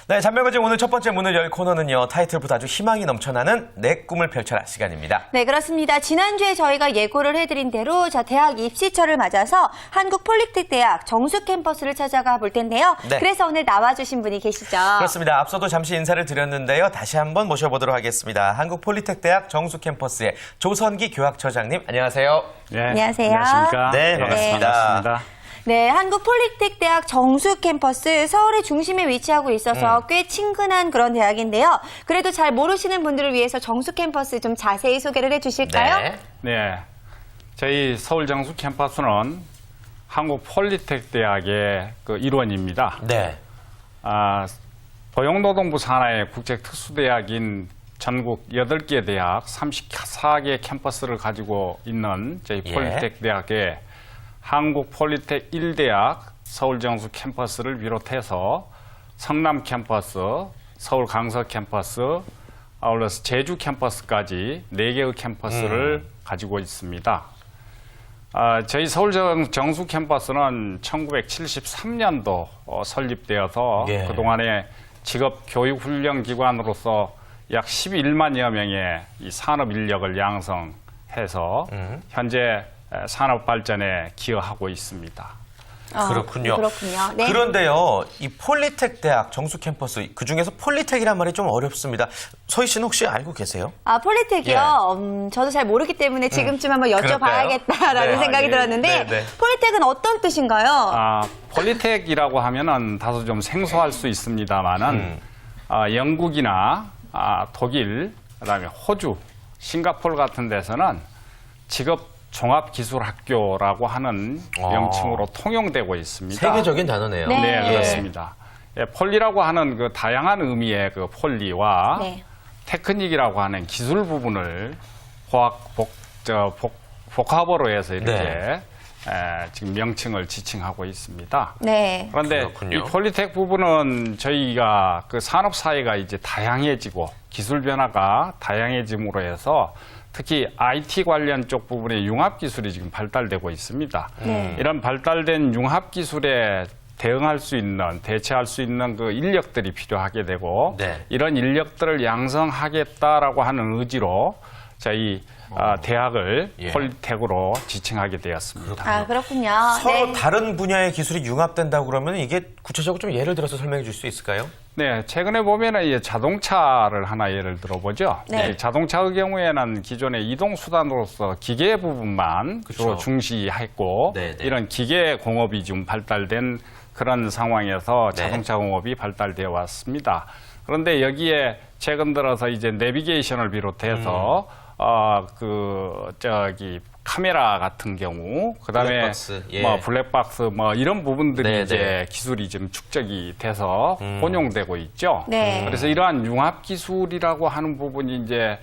네, 잔별거진 오늘 첫 번째 문을 열 코너는요. 타이틀보다 아주 희망이 넘쳐나는 내 꿈을 펼쳐라 시간입니다. 네, 그렇습니다. 지난주에 저희가 예고를 해드린 대로 대학 입시철을 맞아서 한국폴리텍대학 정수 캠퍼스를 찾아가 볼 텐데요. 네. 그래서 오늘 나와주신 분이 계시죠. 그렇습니다. 앞서도 잠시 인사를 드렸는데요. 다시 한번 모셔보도록 하겠습니다. 한국폴리텍대학 정수 캠퍼스의 조선기 교학처장님, 안녕하세요. 네, 안녕하세요. 안녕하십니까? 네, 반갑습니다. 반갑습니다. 네, 한국폴리텍대학 정수 캠퍼스 서울의 중심에 위치하고 있어서 꽤 친근한 그런 대학인데요. 그래도 잘 모르시는 분들을 위해서 정수 캠퍼스 좀 자세히 소개를 해주실까요? 네. 네, 저희 서울 정수 캠퍼스는 한국폴리텍대학의 그 일원입니다. 네. 고용노동부 산하의 국제특수대학인 전국 8개 대학 34개 캠퍼스를 가지고 있는 저희 예. 폴리텍대학의 한국폴리텍 1대학 서울정수 캠퍼스를 비롯해서 성남 캠퍼스, 서울 강서 캠퍼스, 아울러서 제주 캠퍼스까지 4개의 캠퍼스를 가지고 있습니다. 저희 서울정수 캠퍼스는 1973년도 설립되어서 예. 그동안에 직업교육훈련기관으로서 약 11만여 명의 이 산업 인력을 양성해서 현재 산업 발전에 기여하고 있습니다. 그렇군요. 그렇군요. 네. 그런데요, 이 폴리텍 대학 정수 캠퍼스, 그 중에서 폴리텍이란 말이 좀 어렵습니다. 서희 씨는 혹시 알고 계세요? 폴리텍이요? 저도 잘 모르기 때문에 지금쯤 한번 여쭤봐야겠다라는 네. 생각이 예. 들었는데, 네. 폴리텍은 어떤 뜻인가요? 폴리텍이라고 하면은 다소 좀 생소할 수 있습니다만은 영국이나 독일, 그다음에 호주, 싱가포르 같은 데서는 직업 종합기술학교라고 하는 명칭으로 통용되고 있습니다. 세계적인 단어네요. 네. 네, 그렇습니다. 폴리라고 하는 그 다양한 의미의 그 폴리와 네. 테크닉이라고 하는 기술 부분을 복합어로 해서 이렇게 네. 지금 명칭을 지칭하고 있습니다. 네. 그런데 그렇군요. 이 폴리텍 부분은 저희가 그 산업 사회가 이제 다양해지고 기술 변화가 다양해짐으로 해서 특히 IT 관련 쪽 부분의 융합 기술이 지금 발달되고 있습니다. 네. 이런 발달된 융합 기술에 대응할 수 있는, 대체할 수 있는 그 인력들이 필요하게 되고 네. 이런 인력들을 양성하겠다라고 하는 의지로 저희 대학을 예. 폴리텍으로 지칭하게 되었습니다. 그렇군요. 서로 네. 다른 분야의 기술이 융합된다고 그러면 이게 구체적으로 좀 예를 들어서 설명해 줄 수 있을까요? 네, 최근에 보면은 이 자동차를 하나 예를 들어보죠. 네. 이 자동차의 경우에는 기존의 이동 수단으로서 기계 부분만 주로 그쵸. 중시했고 네, 네. 이런 기계 공업이 좀 발달된 그런 상황에서 네. 자동차 공업이 발달되어 왔습니다. 그런데 여기에 최근 들어서 이제 내비게이션을 비롯해서 카메라 같은 경우, 그다음에 블랙박스, 예. 블랙박스 이런 부분들이 네, 이제 네. 기술이 좀 축적이 돼서 혼용되고 있죠. 네. 그래서 이러한 융합 기술이라고 하는 부분이 이제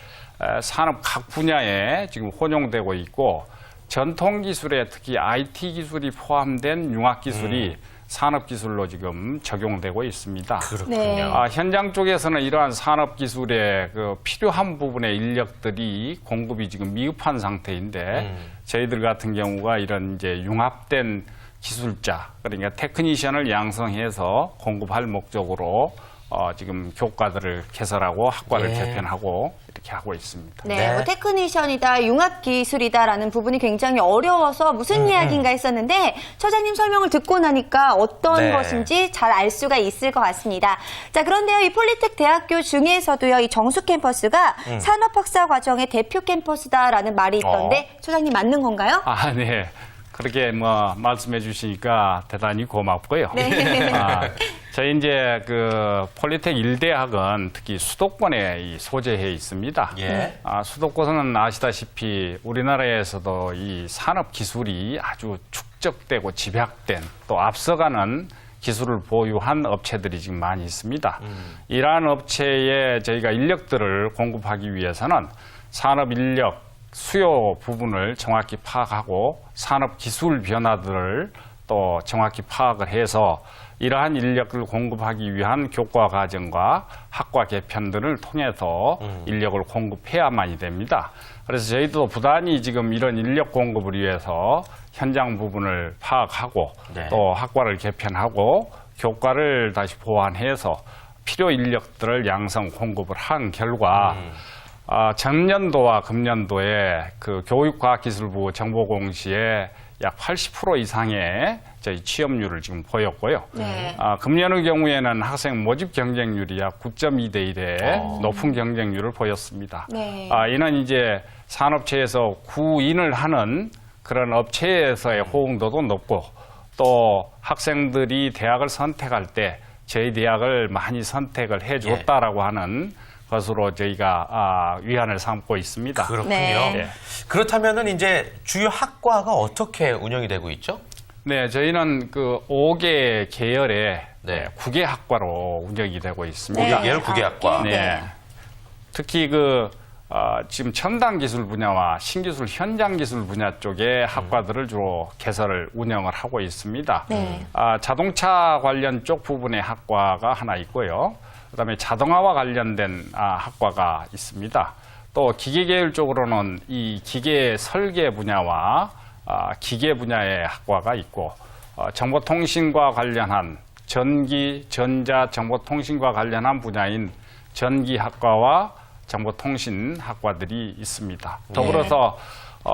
산업 각 분야에 지금 혼용되고 있고 전통 기술에 특히 IT 기술이 포함된 융합 기술이 산업 기술로 지금 적용되고 있습니다. 그렇군요. 네. 현장 쪽에서는 이러한 산업 기술의 그 필요한 부분의 인력들이 공급이 지금 미흡한 상태인데 저희들 같은 경우가 이런 이제 융합된 기술자, 그러니까 테크니션을 양성해서 공급할 목적으로 지금 교과들을 개설하고 학과를 예. 개편하고 이렇게 하고 있습니다. 네, 테크니션이다, 융합기술이다라는 부분이 굉장히 어려워서 무슨 이야기인가 했었는데 처장님 설명을 듣고 나니까 어떤 네. 것인지 잘 알 수가 있을 것 같습니다. 자, 그런데요, 이 폴리텍 대학교 중에서도요, 이 정수 캠퍼스가 산업학사 과정의 대표 캠퍼스다라는 말이 있던데 처장님 맞는 건가요? 네. 그렇게 말씀해 주시니까 대단히 고맙고요. 네. 저희 이제 그 폴리텍 1대학은 특히 수도권에 소재해 있습니다. 예. 수도권은 아시다시피 우리나라에서도 이 산업 기술이 아주 축적되고 집약된 또 앞서가는 기술을 보유한 업체들이 지금 많이 있습니다. 이러한 업체에 저희가 인력들을 공급하기 위해서는 산업 인력 수요 부분을 정확히 파악하고 산업 기술 변화들을 또 정확히 파악을 해서 이러한 인력을 공급하기 위한 교과 과정과 학과 개편들을 통해서 인력을 공급해야만이 됩니다. 그래서 저희도 부단히 지금 이런 인력 공급을 위해서 현장 부분을 파악하고 네. 또 학과를 개편하고 교과를 다시 보완해서 필요 인력들을 양성 공급을 한 결과 전년도와 금년도에 그 교육과학기술부 정보공시에 약 80% 이상의 저희 취업률을 지금 보였고요. 네. 금년의 경우에는 학생 모집 경쟁률이 약 9.2대 1의 높은 경쟁률을 보였습니다. 네. 이는 이제 산업체에서 구인을 하는 그런 업체에서의 호응도도 높고 또 학생들이 대학을 선택할 때 저희 대학을 많이 선택을 해줬다라고 하는 것으로 저희가 위안을 삼고 있습니다. 그렇군요. 네. 예. 그렇다면은 이제 주요 학과가 어떻게 운영이 되고 있죠? 네, 저희는 그 5개 계열의 네. 9개 학과로 운영이 되고 있습니다. 계열 9개 학과. 네. 특히 지금 첨단 기술 분야와 신기술 현장 기술 분야 쪽의 학과들을 주로 개설을 운영을 하고 있습니다. 네. 자동차 관련 쪽 부분의 학과가 하나 있고요. 그다음에 자동화와 관련된 학과가 있습니다. 또 기계 계열 쪽으로는 이 기계 설계 분야와 기계 분야의 학과가 있고 정보통신과 관련한 전기, 전자, 정보통신과 관련한 분야인 전기학과와 정보통신학과들이 있습니다. 더불어서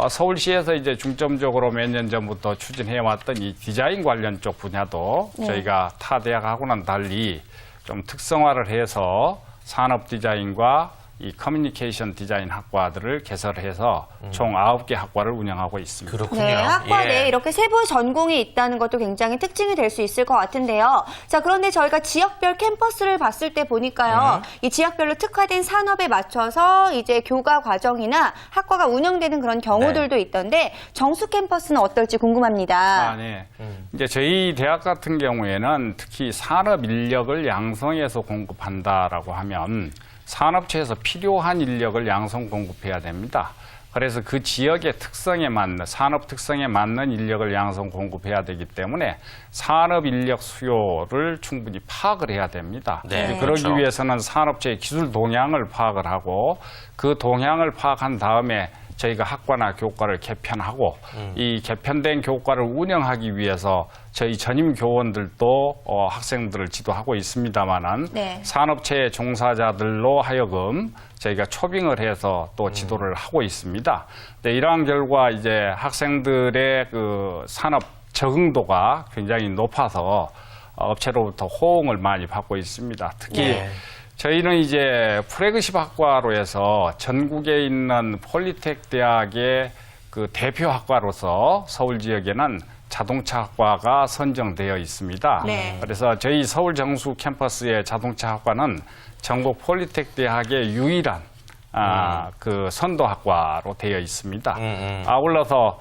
서울시에서 이제 중점적으로 몇 년 전부터 추진해왔던 이 디자인 관련 쪽 분야도 저희가 타 대학하고는 달리 좀 특성화를 해서 산업 디자인과 이 커뮤니케이션 디자인 학과들을 개설해서 총 9개 학과를 운영하고 있습니다. 그렇군요. 네, 학과 예. 내에 이렇게 세부 전공이 있다는 것도 굉장히 특징이 될 수 있을 것 같은데요. 자, 그런데 저희가 지역별 캠퍼스를 봤을 때 보니까요. 이 지역별로 특화된 산업에 맞춰서 이제 교과 과정이나 학과가 운영되는 그런 경우들도 있던데 정수 캠퍼스는 어떨지 궁금합니다. 네. 이제 저희 대학 같은 경우에는 특히 산업 인력을 양성해서 공급한다라고 하면 산업체에서 필요한 인력을 양성 공급해야 됩니다. 그래서 그 지역의 특성에 맞는, 산업 특성에 맞는 인력을 양성 공급해야 되기 때문에 산업 인력 수요를 충분히 파악을 해야 됩니다. 네, 그러기 그렇죠. 위해서는 산업체의 기술 동향을 파악을 하고 그 동향을 파악한 다음에 저희가 학과나 교과를 개편하고 이 개편된 교과를 운영하기 위해서 저희 전임 교원들도 학생들을 지도하고 있습니다만은 네. 산업체 종사자들로 하여금 저희가 초빙을 해서 또 지도를 하고 있습니다. 네, 이러한 결과 이제 학생들의 그 산업 적응도가 굉장히 높아서 업체로부터 호응을 많이 받고 있습니다. 특히 네. 저희는 이제 플래그십 학과로 해서 전국에 있는 폴리텍 대학의 그 대표 학과로서 서울 지역에는 자동차 학과가 선정되어 있습니다. 네. 그래서 저희 서울 정수 캠퍼스의 자동차 학과는 전국 폴리텍 대학의 유일한 그 선도 학과로 되어 있습니다. 아울러서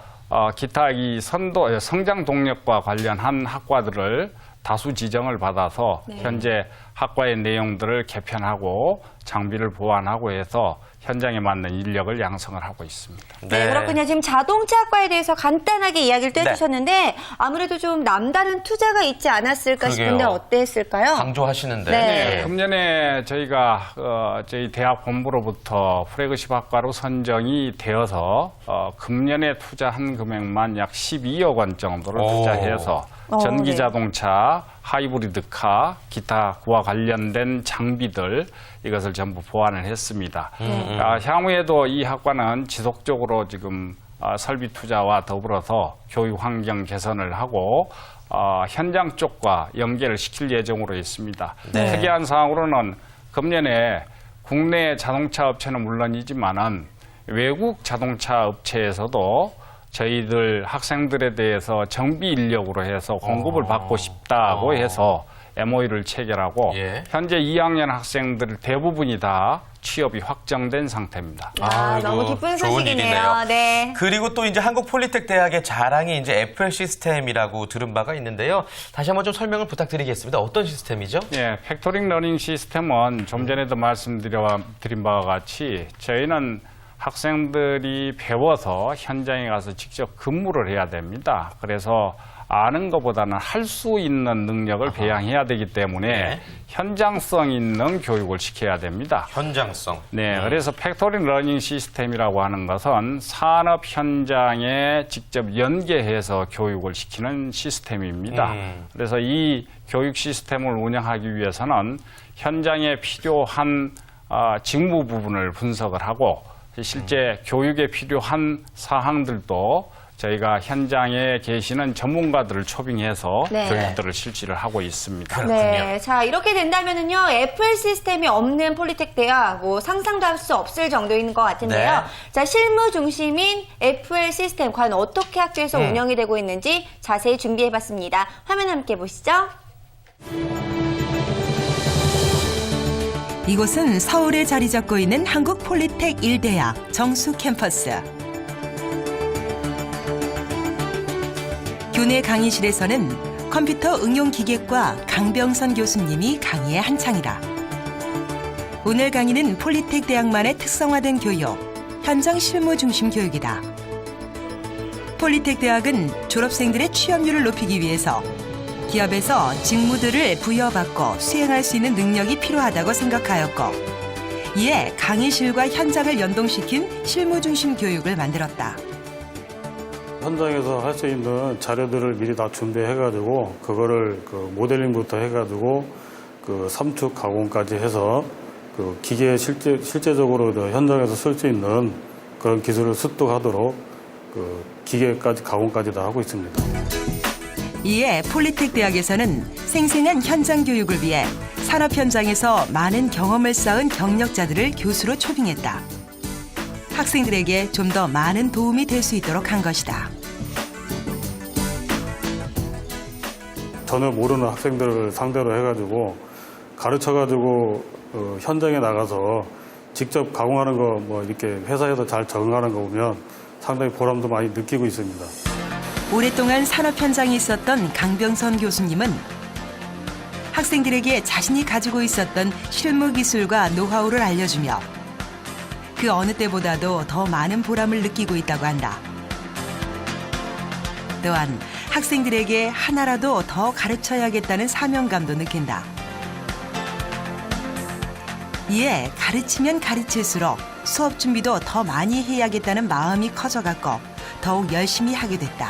기타 이 성장 동력과 관련한 학과들을 다수 지정을 받아서 현재 학과의 내용들을 개편하고 장비를 보완하고 해서 현장에 맞는 인력을 양성을 하고 있습니다. 네, 그렇군요. 지금 자동차학과에 대해서 간단하게 이야기를 또 네. 해주셨는데 아무래도 좀 남다른 투자가 있지 않았을까 싶은데 그러게요. 어땠을까요? 강조하시는데. 네. 금년에 저희가 저희 대학 본부로부터 플래그십 학과로 선정이 되어서 금년에 투자한 금액만 약 12억 원 정도를 오. 투자해서 전기 자동차, 하이브리드카, 기타 그와 관련된 장비들 이것을 전부 보완을 했습니다. 향후에도 이 학과는 지속적으로 지금 설비 투자와 더불어서 교육 환경 개선을 하고 현장 쪽과 연계를 시킬 예정으로 있습니다. 네. 특이한 사항으로는 금년에 국내 자동차 업체는 물론이지만은 외국 자동차 업체에서도 저희들 학생들에 대해서 정비 인력으로 해서 공급을 받고 싶다고 해서 MOU를 체결하고 예. 현재 2학년 학생들 대부분이 다 취업이 확정된 상태입니다. 아, 너무 기쁜 좋은 소식이네요. 일이네요. 네. 그리고 또 이제 한국폴리텍 대학의 자랑이 이제 FL 시스템이라고 들은 바가 있는데요. 다시 한번 좀 설명을 부탁드리겠습니다. 어떤 시스템이죠? 예, 팩토링 러닝 시스템은 좀 전에도 말씀드린 바와 같이 저희는 학생들이 배워서 현장에 가서 직접 근무를 해야 됩니다. 그래서 아는 것보다는 할 수 있는 능력을 배양해야 되기 때문에 네. 현장성 있는 교육을 시켜야 됩니다. 현장성. 네, 그래서 팩토리 러닝 시스템이라고 하는 것은 산업 현장에 직접 연계해서 교육을 시키는 시스템입니다. 그래서 이 교육 시스템을 운영하기 위해서는 현장에 필요한 직무 부분을 분석을 하고 실제 교육에 필요한 사항들도 저희가 현장에 계시는 전문가들을 초빙해서 네. 교육들을 실시를 하고 있습니다. 네, 자 이렇게 된다면은요 FL 시스템이 없는 폴리텍 대학 뭐 상상도 할 수 없을 정도인 것 같은데요. 네. 자 실무 중심인 FL 시스템 과연 어떻게 학교에서 운영이 되고 있는지 자세히 준비해봤습니다. 화면 함께 보시죠. 이곳은 서울에 자리 잡고 있는 한국폴리텍 1대학 정수 캠퍼스. 교내 강의실에서는 컴퓨터 응용기계과 강병선 교수님이 강의에 한창이다. 오늘 강의는 폴리텍 대학만의 특성화된 교육, 현장 실무 중심 교육이다. 폴리텍 대학은 졸업생들의 취업률을 높이기 위해서 기업에서 직무들을 부여받고 수행할 수 있는 능력이 필요하다고 생각하였고, 이에 강의실과 현장을 연동시킨 실무 중심 교육을 만들었다. 현장에서 할 수 있는 자료들을 미리 다 준비해가지고 그거를 그 모델링부터 해가지고 그 삼축 가공까지 해서 그 기계에 실제적으로 현장에서 쓸 수 있는 그런 기술을 습득하도록 그 기계까지 가공까지 다 하고 있습니다. 이에 폴리텍 대학에서는 생생한 현장 교육을 위해 산업 현장에서 많은 경험을 쌓은 경력자들을 교수로 초빙했다. 학생들에게 좀 더 많은 도움이 될 수 있도록 한 것이다. 전혀 모르는 학생들을 상대로 해가지고 가르쳐가지고 현장에 나가서 직접 가공하는 거 뭐 이렇게 회사에서 잘 적응하는 거 보면 상당히 보람도 많이 느끼고 있습니다. 오랫동안 산업 현장에 있었던 강병선 교수님은 학생들에게 자신이 가지고 있었던 실무 기술과 노하우를 알려주며 그 어느 때보다도 더 많은 보람을 느끼고 있다고 한다. 또한 학생들에게 하나라도 더 가르쳐야겠다는 사명감도 느낀다. 이에 가르치면 가르칠수록 수업 준비도 더 많이 해야겠다는 마음이 커져갔고 더욱 열심히 하게 됐다.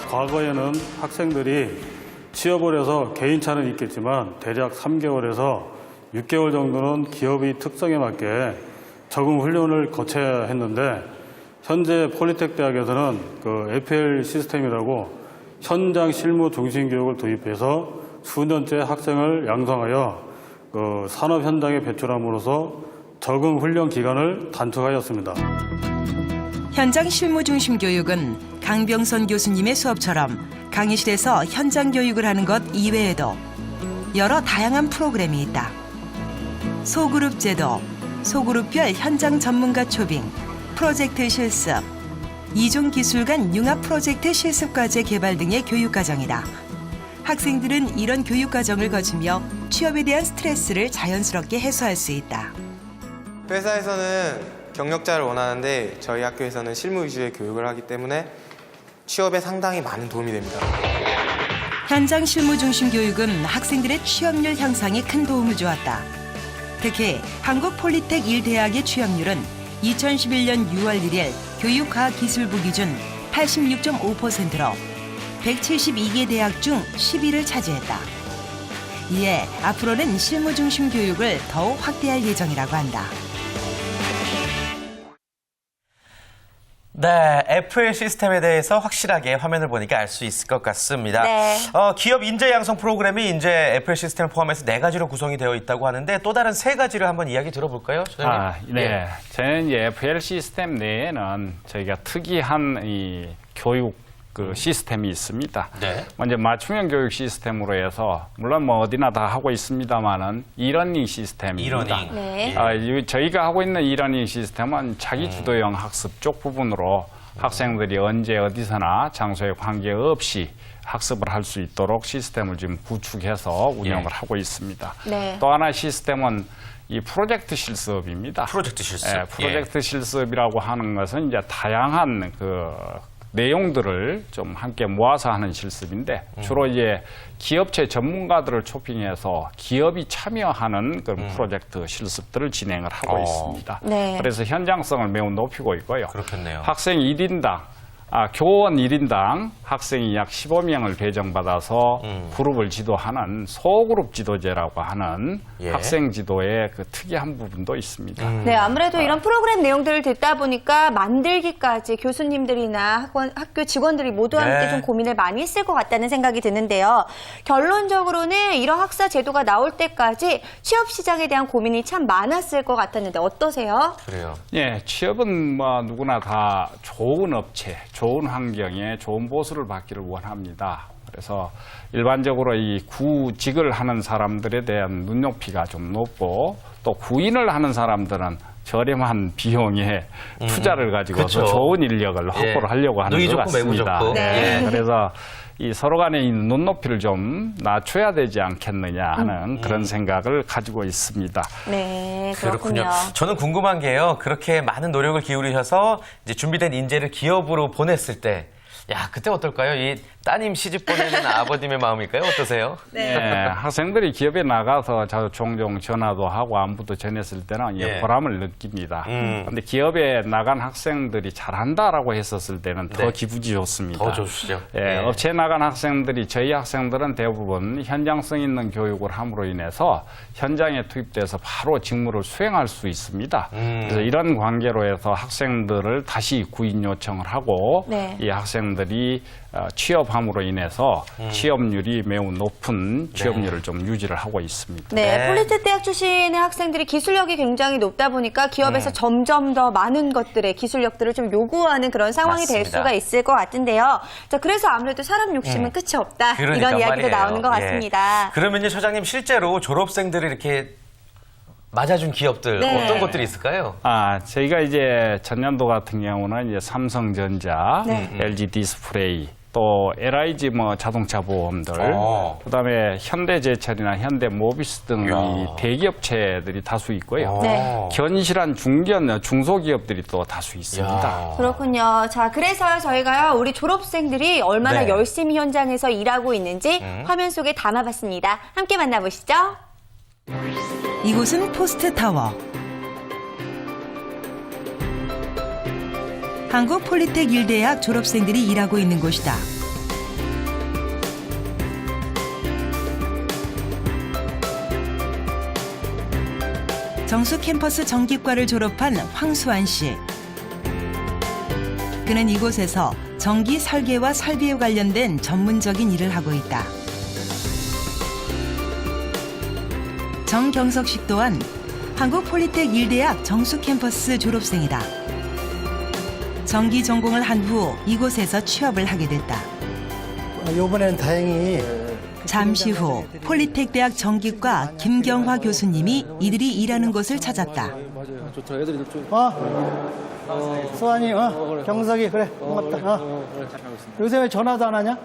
과거에는 학생들이 취업을 해서 개인차는 있겠지만 대략 3개월에서 6개월 정도는 기업의 특성에 맞게 적응 훈련을 거쳐야 했는데 현재 폴리텍 대학에서는 그 FL 시스템이라고 현장 실무 중심 교육을 도입해서 수년째 학생을 양성하여 그 산업 현장에 배출함으로써 적응 훈련 기간을 단축하였습니다. 현장 실무 중심 교육은 강병선 교수님의 수업처럼 강의실에서 현장 교육을 하는 것 이외에도 여러 다양한 프로그램이 있다. 소그룹 제도, 소그룹별 현장 전문가 초빙, 프로젝트 실습, 이종 기술 간 융합 프로젝트 실습과제 개발 등의 교육과정이다. 학생들은 이런 교육과정을 거치며 취업에 대한 스트레스를 자연스럽게 해소할 수 있다. 회사에서는 경력자를 원하는데 저희 학교에서는 실무 위주의 교육을 하기 때문에 취업에 상당히 많은 도움이 됩니다. 현장 실무 중심 교육은 학생들의 취업률 향상에 큰 도움을 주었다. 특히 한국폴리텍 1대학의 취업률은 2011년 6월 1일 교육과학기술부 기준 86.5%로 172개 대학 중 10위를 차지했다. 이에 앞으로는 실무 중심 교육을 더욱 확대할 예정이라고 한다. 네, FL 시스템에 대해서 확실하게 화면을 보니까 알 수 있을 것 같습니다. 네. 기업 인재 양성 프로그램이 이제 FL 시스템을 포함해서 4가지로 구성이 되어 있다고 하는데 또 다른 3가지를 한번 이야기 들어볼까요? 소장님? 네. 저는 이제 FL 시스템 내에는 저희가 특이한 이 교육 그 시스템이 있습니다. 네. 먼저 맞춤형 교육 시스템으로 해서 물론 뭐 어디나 다 하고 있습니다만은 이러닝 시스템입니다. 이러닝. 네. 저희가 하고 있는 이러닝 시스템은 자기 주도형 학습 쪽 부분으로 학생들이 언제 어디서나 장소에 관계없이 학습을 할 수 있도록 시스템을 지금 구축해서 운영을 하고 있습니다. 네. 또 하나 시스템은 이 프로젝트 실습입니다. 프로젝트 실습. 프로젝트 실습이라고 하는 것은 이제 다양한 그 내용들을 좀 함께 모아서 하는 실습인데 주로 이제 기업체 전문가들을 초빙해서 기업이 참여하는 그런 프로젝트 실습들을 진행을 하고 있습니다. 네. 그래서 현장성을 매우 높이고 있고요. 그렇겠네요. 학생 1인당 교원 1인당 학생이 약 15명을 배정받아서 그룹을 지도하는 소그룹 지도제라고 하는 예. 학생 지도의 그 특이한 부분도 있습니다. 네, 아무래도 이런 프로그램 내용들을 듣다 보니까 만들기까지 교수님들이나 학교 직원들이 모두 함께 네. 좀 고민을 많이 했을 것 같다는 생각이 드는데요. 결론적으로는 이런 학사 제도가 나올 때까지 취업 시장에 대한 고민이 참 많았을 것 같았는데 어떠세요? 그래요. 예, 취업은 뭐 누구나 다 좋은 업체, 좋은 환경에 좋은 보수를 받기를 원합니다. 그래서 일반적으로 이 구직을 하는 사람들에 대한 눈높이가 좀 높고 또 구인을 하는 사람들은 저렴한 비용에 투자를 가지고서 그쵸. 좋은 인력을 확보를 예. 하려고 하는 누이 것 좋고 매부 같습니다. 좋고. 네. 예, 그래서 이 서로 간의 이 눈높이를 좀 낮춰야 되지 않겠느냐 하는 그런 생각을 가지고 있습니다. 네, 그렇군요. 저는 궁금한 게요. 그렇게 많은 노력을 기울이셔서 이제 준비된 인재를 기업으로 보냈을 때, 야, 그때 어떨까요? 이 따님 시집 보내는 아버님의 마음일까요? 어떠세요? 네. 예, 학생들이 기업에 나가서 종종 전화도 하고 안부도 전했을 때는 예. 보람을 느낍니다. 그런데 기업에 나간 학생들이 잘한다라고 했었을 때는 더 네. 기분이 좋습니다. 더 좋으시죠. 예, 업체에 나간 학생들이 저희 학생들은 대부분 현장성 있는 교육을 함으로 인해서 현장에 투입돼서 바로 직무를 수행할 수 있습니다. 그래서 이런 관계로 해서 학생들을 다시 구인 요청을 하고 네. 이 학생들이 취업함으로 인해서 취업률이 매우 높은 취업률을 좀 유지를 하고 있습니다. 네, 네. 폴리텍 대학 출신의 학생들이 기술력이 굉장히 높다 보니까 기업에서 점점 더 많은 것들의 기술력들을 좀 요구하는 그런 상황이 될 맞습니다. 수가 있을 것 같은데요. 자, 그래서 아무래도 사람 욕심은 끝이 없다. 그러니까 이런 이야기도 말이에요. 나오는 것 예. 같습니다. 그러면요, 소장님 실제로 졸업생들을 이렇게 맞아준 기업들 네. 어떤 것들이 있을까요? 저희가 이제 전년도 같은 경우는 이제 삼성전자, 네. LG 디스플레이, 또 LIG 자동차 보험들, 그다음에 현대제철이나 현대모비스 등 이 대기업체들이 다수 있고요. 네. 견실한 중소기업들이 또 다수 있습니다. 그렇군요. 자, 그래서 저희가요, 우리 졸업생들이 얼마나 네. 열심히 현장에서 일하고 있는지 화면 속에 담아봤습니다. 함께 만나보시죠. 이곳은 포스트타워. 한국 폴리텍 1대학 졸업생들이 일하고 있는 곳이다. 정수 캠퍼스 전기과를 졸업한 황수환 씨. 그는 이곳에서 전기 설계와 설비에 관련된 전문적인 일을 하고 있다. 정경석 씨 또한 한국 폴리텍 1대학 정수 캠퍼스 졸업생이다. 전기 전공을 한 후 이곳에서 취업을 하게 됐다. 이번에는 다행히 잠시 후 폴리텍 대학 전기과 김경화 교수님이 이들이 일하는 곳을 찾았다. 수환이 경석이 그래 고맙다. 요새 왜 전화도 안 하냐?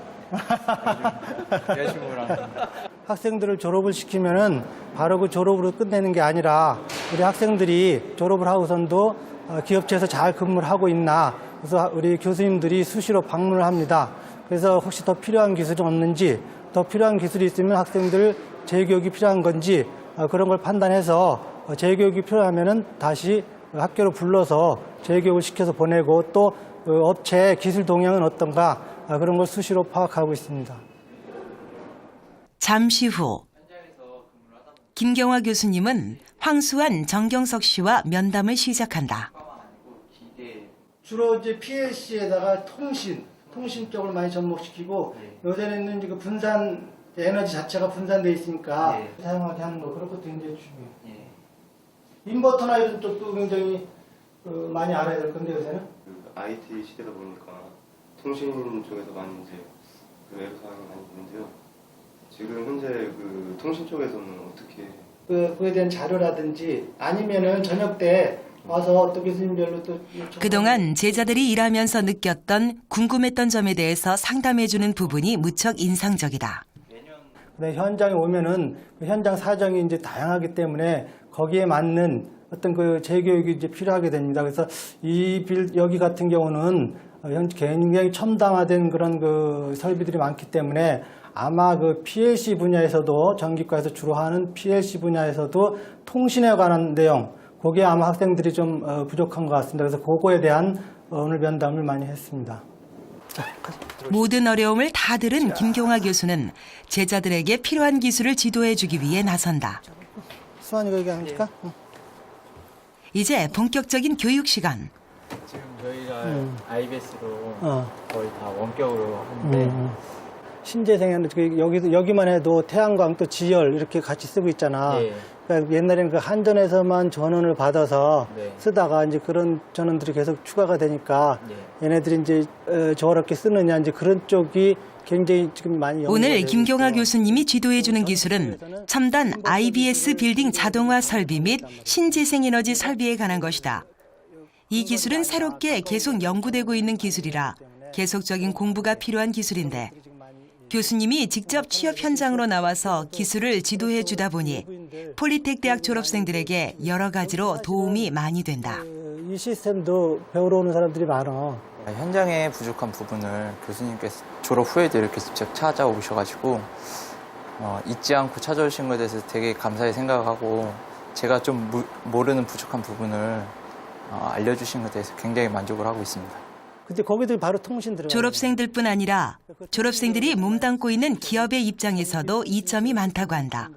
학생들을 졸업을 시키면은 바로 그 졸업으로 끝내는 게 아니라 우리 학생들이 졸업을 하고선도 기업체에서 잘 근무를 하고 있나, 그래서 우리 교수님들이 수시로 방문을 합니다. 그래서 혹시 더 필요한 기술이 없는지, 더 필요한 기술이 있으면 학생들 재교육이 필요한 건지 그런 걸 판단해서 재교육이 필요하면은 다시 학교로 불러서 재교육을 시켜서 보내고, 또 업체 기술 동향은 어떤가 그런 걸 수시로 파악하고 있습니다. 잠시 후 김경화 교수님은 황수환, 정경석 씨와 면담을 시작한다. 주로 이제 PLC에다가 통신 쪽을 많이 접목시키고, 요새는 이제 그 분산 에너지 자체가 분산돼 있으니까 사용하게 하는 거, 그런 것도 굉장히 중요해요. 인버터나 이런 쪽도 굉장히 많이 알아야 될 건데 요새는. IT 시대다 보니까 통신 쪽에서 많이 이제 외부 사항이 많이 있는데요. 지금 현재 그 통신 쪽에서는 어떻게 그에 대한 자료라든지 아니면은 저녁 때 와서 또 교수님별로 또 그동안 제자들이 일하면서 느꼈던 궁금했던 점에 대해서 상담해주는 부분이 무척 인상적이다. 현장에 오면은 그 현장 사정이 이제 다양하기 때문에 거기에 맞는 어떤 그 재교육이 이제 필요하게 됩니다. 그래서 여기 같은 경우는 굉장히 첨단화된 그런 그 설비들이 많기 때문에 아마 그 PLC 분야에서도 전기과에서 주로 하는 PLC 분야에서도 통신에 관한 내용, 거기에 아마 학생들이 좀 부족한 것 같습니다. 그래서 그거에 대한 오늘 면담을 많이 했습니다. 모든 어려움을 다 들은 김경화 교수는 제자들에게 필요한 기술을 지도해주기 위해 나선다. 수환이가 얘기하니까? 이제 본격적인 교육 시간. 지금 저희가 IBS로 거의 다 원격으로 하는데 신재생에는 여기만 해도 태양광 또 지열 이렇게 같이 쓰고 있잖아. 네. 그러니까 옛날에는 그 한전에서만 전원을 받아서 네. 쓰다가 이제 그런 전원들이 계속 추가가 되니까 네. 얘네들이 이제 저렇게 쓰느냐 이제 그런 쪽이 굉장히 지금 많이 연구가 오늘 되고 김경화 있어요. 교수님이 지도해주는 기술은 첨단 IBS 빌딩 자동화 설비 및 신재생에너지 설비에 관한 것이다. 이 기술은 새롭게 계속 연구되고 있는 기술이라 계속적인 공부가 필요한 기술인데 교수님이 직접 취업 현장으로 나와서 기술을 지도해 주다 보니 폴리텍 대학 졸업생들에게 여러 가지로 도움이 많이 된다. 이 시스템도 배우러 오는 사람들이 많아. 현장에 부족한 부분을 교수님께서 졸업 후에도 이렇게 직접 찾아오셔가지고 잊지 않고 찾아오신 것에 대해서 되게 감사히 생각하고 제가 좀 모르는 부족한 부분을 알려주신 것에 대해서 굉장히 만족을 하고 있습니다. 근데 거기도 바로 통신 들어가. 졸업생들뿐 아니라 졸업생들이 몸담고 있는 기업의 입장에서도 이점이 많다고 한다.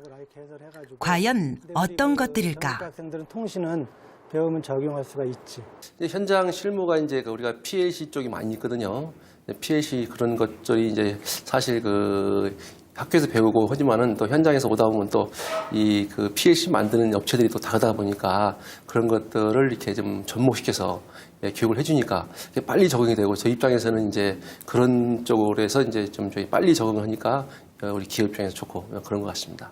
과연 어떤 것들일까? 학생들은 통신은 배우면 적용할 수가 있지. 현장 실무가 이제 우리가 PLC 쪽이 많이 있거든요. PLC 그런 것들이 이제 사실 그 학교에서 배우고 하지만은 또 현장에서 오다 보면 또 이 그 PLC 만드는 업체들이 또 다르다 보니까 그런 것들을 이렇게 좀 접목시켜서 교육을 해주니까 빨리 적응이 되고 저희 입장에서는 이제 그런 쪽으로 해서 이제 좀 저희 빨리 적응을 하니까 우리 기업 입장에서 좋고 그런 것 같습니다.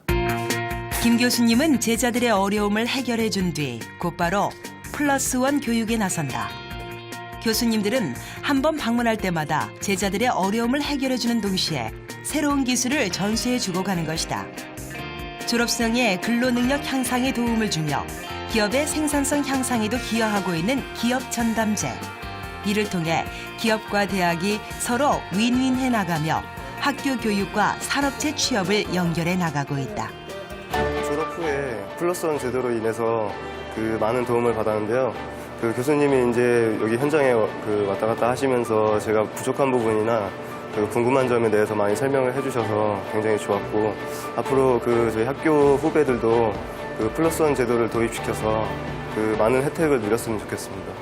김 교수님은 제자들의 어려움을 해결해 준 뒤 곧바로 +1 교육에 나선다. 교수님들은 한 번 방문할 때마다 제자들의 어려움을 해결해 주는 동시에 새로운 기술을 전수해 주고 가는 것이다. 졸업생의 근로능력 향상에 도움을 주며 기업의 생산성 향상에도 기여하고 있는 기업 전담제. 이를 통해 기업과 대학이 서로 윈윈해 나가며 학교 교육과 산업체 취업을 연결해 나가고 있다. 졸업 후에 +1 제도로 인해서 그 많은 도움을 받았는데요. 그 교수님이 이제 여기 현장에 그 왔다 갔다 하시면서 제가 부족한 부분이나 그 궁금한 점에 대해서 많이 설명을 해주셔서 굉장히 좋았고 앞으로 그 저희 학교 후배들도 그 +1 제도를 도입시켜서 그 많은 혜택을 누렸으면 좋겠습니다.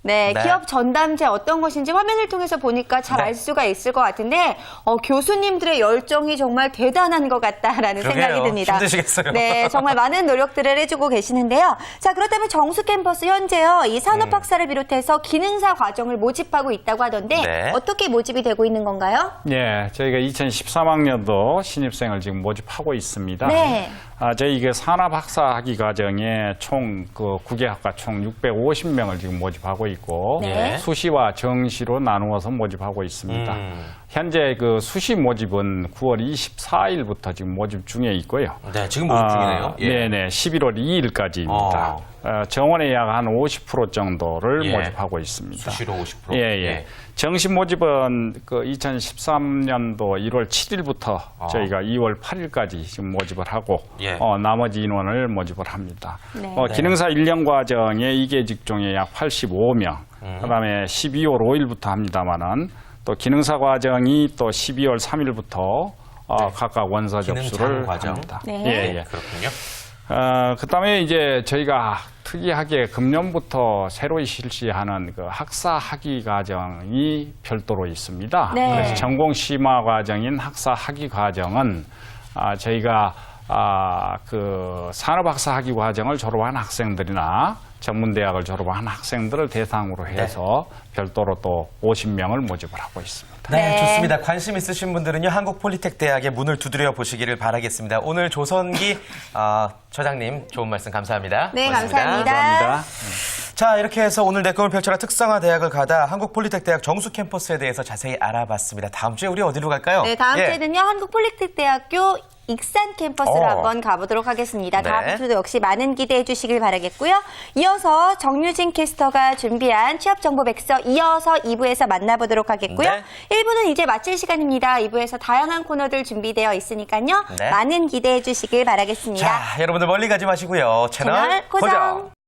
네, 네. 기업 전담제 어떤 것인지 화면을 통해서 보니까 잘 알 수가 있을 것 같은데 교수님들의 열정이 정말 대단한 것 같다라는 그러게요. 생각이 듭니다. 힘드시겠어요. 네, 정말 많은 노력들을 해주고 계시는데요. 자, 그렇다면 정수 캠퍼스 현재요, 이 산업학사를 비롯해서 기능사 과정을 모집하고 있다고 하던데 네. 어떻게 모집이 되고 있는 건가요? 예, 저희가 2013학년도 신입생을 지금 모집하고 있습니다. 네. 저희 그 산업학사 학위 과정에 총 그 9개학과 총 650명을 지금 모집하고 있고 네. 수시와 정시로 나누어서 모집하고 있습니다. 현재 그 수시 모집은 9월 24일부터 지금 모집 중에 있고요. 네, 지금 모집 중이네요. 예. 네네, 11월 2일까지입니다. 정원의 약 한 50% 정도를 예. 모집하고 있습니다. 수시로 50%. 예, 예. 정시 모집은 그 2013년도 1월 7일부터 저희가 2월 8일까지 지금 모집을 하고 예. 나머지 인원을 모집을 합니다. 네. 기능사 1년 과정에 2개 직종에 약 85명, 그다음에 12월 5일부터 합니다만은 또 기능사 과정이 또 12월 3일부터 각각 원서 접수를 과정. 합니다. 네. 예, 예. 그렇군요. 그다음에 이제 저희가 특이하게 금년부터 새로 실시하는 그 학사 학위 과정이 별도로 있습니다. 네. 그래서 전공 심화 과정인 학사 학위 과정은 저희가 그 산업학사 학위 과정을 졸업한 학생들이나 전문대학을 졸업한 학생들을 대상으로 해서 별도로 또 50명을 모집을 하고 있습니다. 네, 네. 좋습니다. 관심 있으신 분들은요, 한국폴리텍 대학의 문을 두드려 보시기를 바라겠습니다. 오늘 조선기 처장님 좋은 말씀 감사합니다. 네, 고맙습니다. 감사합니다. 감사합니다. 자, 이렇게 해서 오늘 내 꿈을 펼쳐라 특성화대학을 가다 한국폴리텍대학 정수 캠퍼스에 대해서 자세히 알아봤습니다. 다음 주에 우리 어디로 갈까요? 네, 다음 주에는요, 한국폴리텍대학교 익산 캠퍼스로 한번 가보도록 하겠습니다. 네. 다음 주도 역시 많은 기대해 주시길 바라겠고요. 이어서 정유진 캐스터가 준비한 취업정보 백서 이어서 2부에서 만나보도록 하겠고요. 네. 1부는 이제 마칠 시간입니다. 2부에서 다양한 코너들 준비되어 있으니까요. 네. 많은 기대해 주시길 바라겠습니다. 자, 여러분들 멀리 가지 마시고요. 채널 고정.